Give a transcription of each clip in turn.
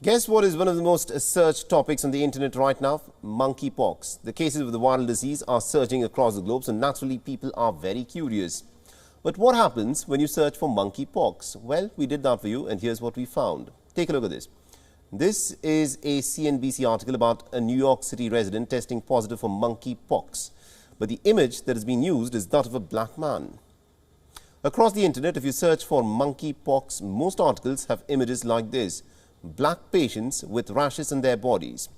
Guess what is one of the most searched topics on the internet right now? Monkeypox. The cases of the viral disease are surging across the globe, so naturally people are very curious. But what happens when you search for monkeypox? Well, we did that for you, and here's what we found. Take a look at this. This is a CNBC article about a New York City resident testing positive for monkeypox. But the image that has been used is that of a black man. Across the internet, if you search for monkeypox, most articles have images like this. Black patients with rashes on their bodies.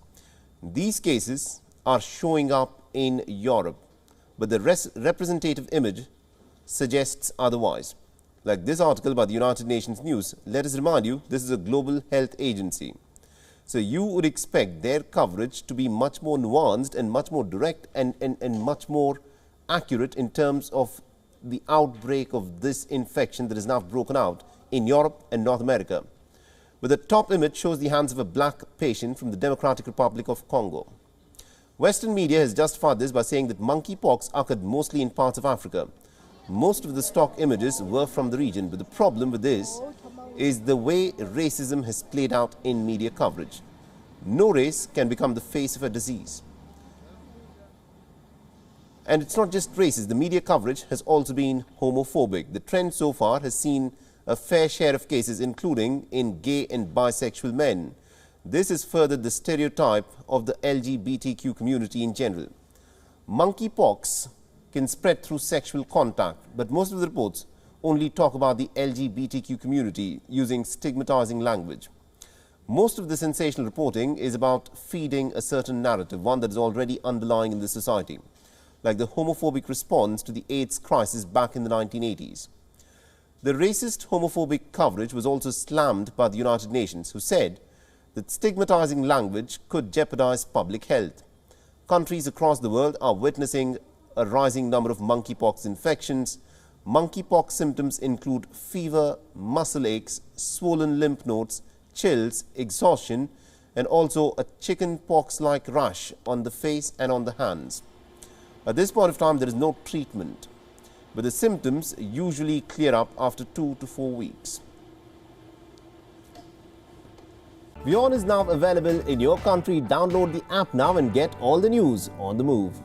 These cases are showing up in Europe, but the representative image suggests otherwise. Like this article by the United Nations News, let us remind you, this is a global health agency. So you would expect their coverage to be much more nuanced and much more direct and much more accurate in terms of the outbreak of this infection that is now broken out in Europe and North America. But the top image shows the hands of a black patient from the Democratic Republic of Congo. Western media has justified this by saying that monkeypox occurred mostly in parts of Africa. Most of the stock images were from the region, but the problem with this is the way racism has played out in media coverage. No race can become the face of a disease. And it's not just races, the media coverage has also been homophobic. The trend so far has seen a fair share of cases, including in gay and bisexual men. This has furthered the stereotype of the LGBTQ community in general. Monkeypox can spread through sexual contact, but most of the reports only talk about the LGBTQ community using stigmatizing language. Most of the sensational reporting is about feeding a certain narrative, one that is already underlying in the society, like the homophobic response to the AIDS crisis back in the 1980s. The racist homophobic coverage was also slammed by the United Nations, who said that stigmatizing language could jeopardize public health. Countries across the world are witnessing a rising number of monkeypox infections. Monkeypox symptoms include fever, muscle aches, swollen lymph nodes, chills, exhaustion, and also a chickenpox-like rash on the face and on the hands. At this point of time, there is no treatment, but the symptoms usually clear up after 2 to 4 weeks. WION is now available in your country. Download the app now and get all the news on the move.